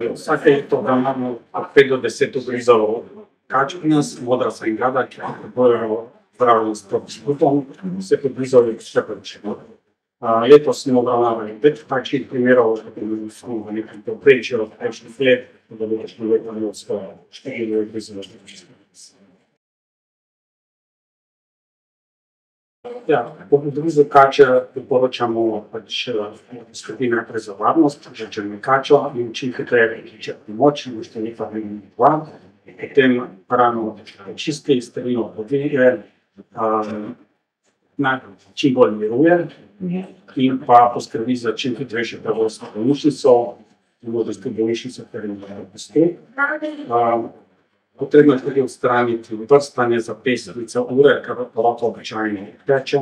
Vsake leto ga imamo od 5 do 10 ugrizov kač pri nas, modra sringada, ki potrebujejo zdravljenje s protišprutom, vse ugrizovi še počemo. Letos smo obravnavali 5 takšnih primerov, smo v nekem povprečju od prejšnjih let, da letošnje leto imelo svoje 4 ugrizove. Ja, po ugrizu kače priporočamo skupine za varnost, če ne kačo in čim hitreje pokliče pomoč, številka 112, potem hrano čisti, sterilno podvige, čim bolj miruje in pa poskrbi za čim hitrejši prevoz v bolnišnico, v bolnišnico, ker jim dopusti. Potrebno je tudi odstraniti vrstanje za pesnice ure, ker roko običajno teče.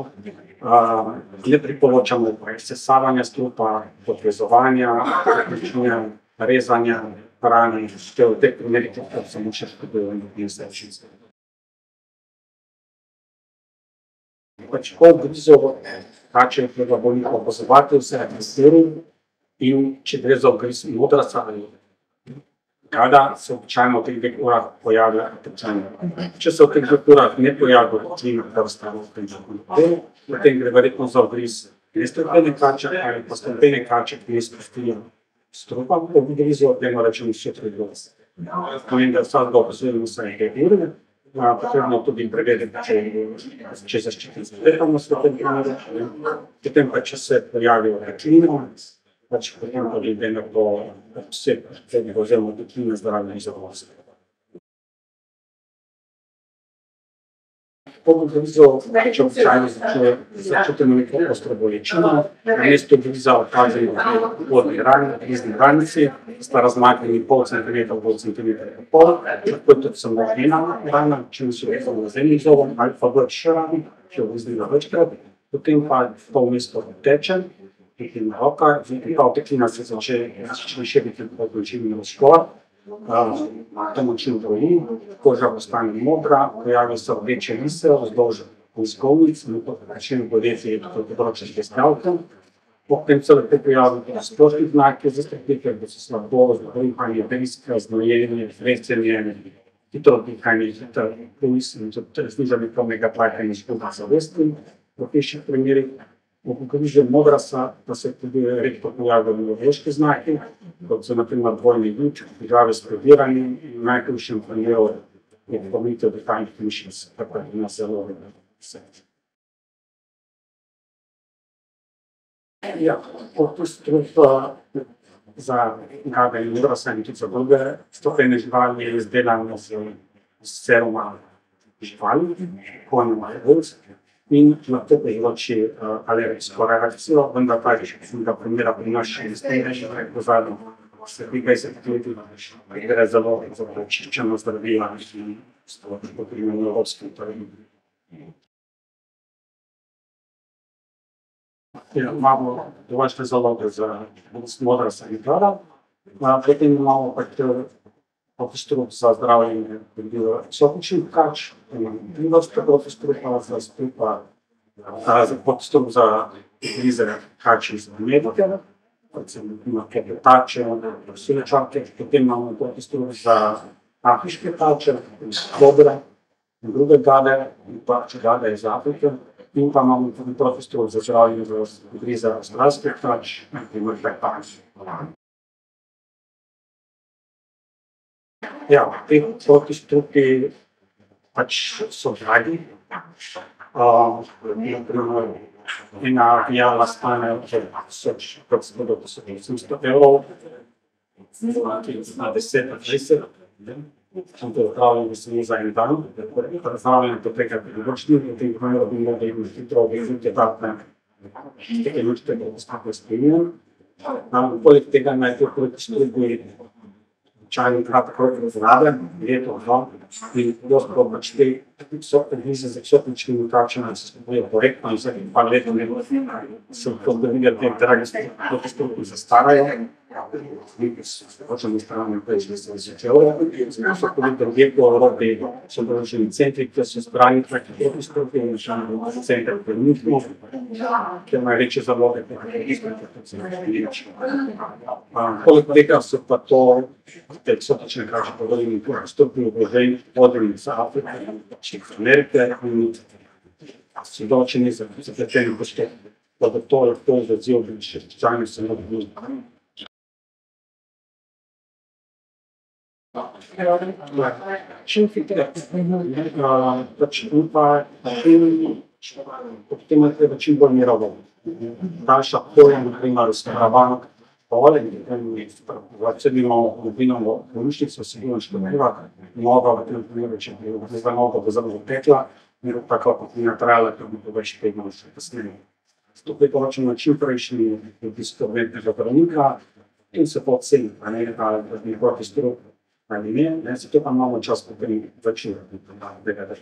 Ne priporočamo sesavanja strupa, podvezovanja, rezanja hrane, v teh primerih samo še škodujejo mesečnice. Po ugrizu kače je treba bolnika opazovati, vse je testiril in če gre za ugriz modrasa ali kada se običajno v teh 2 urah pojavlja trčanje. Če se v teh 2 urah ne pojavi trčanje, potem gre verjetno za ugriz nestrupene kače ali pa strupene kače, ki ne spustijo strupa po ugrizu, temu rečemo šetri ugriz. Pomeni, da vsakega opazujemo vsaj 2 ure, potrebno tudi preveriti, če zaščiti zatepanost v tem primeru, potem pa če se pojavijo trčine, potem pa glede na to vse oziroma trčine zdravljenja izolacij. Po ugrizu kače običajno začutimo neko ostro bolečino, namesto ugriza opazimo vodni ranici, sta razmaknjeni pol centimetra do centimetra in pol, lahko je tudi samo ena rana, če nas je vezano na zemlji zobom, ali pa več ran, ki je ugriznila večkrat, potem pa pol mesto teče, in roka, in pa oteklina se začne širiti po bolečini razkor, to močno boli, koža postane modra, pojavijo se rdeče lise vzdolž kozgovnic, in to začne boleti področje štesnjavke. Potem se lahko pojavijo tudi splošni znaki zastrupitve, kot so slabost, bruhanje, driska, znojenje, frecenje, hitro dihanje, hiter pulz in tudi znižanje krvnega tlaka in izguba zavesti v teh primerih. V ugrizu modrasa pa se tudi redko pojavljajo nevrološki znaki, kot so na primer dvojni vid, težave s prebiranjem in v najhujšem primeru je pomitev dihajnih mišic, kar je na zelo vse. Ja, strup za gade in modrasa in tudi za druge strupene živali je izdelan iz seruma živali, konjima revolc, in lahko povzroči alergijsko reakcijo, vendar ta primera pri nas še ne sliši, v zadnjih 20 letih gre zelo za očiščeno zdravila in potrebno na evropskem trgu. Imamo dovoljšne zaloge za modrasa in gada, potem imamo protistrup za zdravljenje eksotičnih kač, imamo 3 vrste protistrupa, protistrup za ugrize kač iz medike, recimo klepetače, silečake, potem imamo protistrup za afriške kače, kobre in druge gade, in pa gade iz Afrike, in pa imamo tudi protistrup za zdravljenje ugrize avstralskih kač, na primer klepetač. Ja, ti protistrupi so dragi. Na primer, ena viala stane od 1500 do 1800 evrov, na 10-20. To je zdravljenje samo za en dan. Zdravljenje poteka pri vročini, v tem primeru bi morali imeti hitro obveznike datne lučke, da bo sploh spremenjen. Poleg tega naj te protistrupi običajno kratek rok razrabe, leto, 2, in dosto te ugrize z eksotičnimi kačami se spodbujajo korektno in vsakih par let se to zgodi, da te dragi protistrupi zastarajo Hočemo strani prejšnji se začelo, so tudi druge po Evropi, so določeni centri, ki so zbrani praktični stroki in še center trenutno, ki imajo večje zaloge, kot se Nemčija. Poleg tega so pa to te eksotične kraše povedali, stopni obroženi vodeni iz Afrike, iz Amerike in so določeni zapleteni postopki. Da bo to lahko zadziv, bi še čajno se naredili. Pač upa, potem je treba čim bolj mirovo. Daljša pojem, na primer, razpravljank, pole, imamo globinovo bolnišnico, vsebino škodljiva, noga v tem primeru, če bi za nogo bo zelo zatekla, in taka potlina trajala, ker bi to več tednov še kasneje. Tukaj pa hočemo čim prejšnji obisk urgentnega zdravnika in se pa oceni, ali je proti strup ali ne, zato pa imamo čas, potem začeti tega, da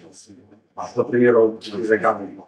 v primeru izregavanja.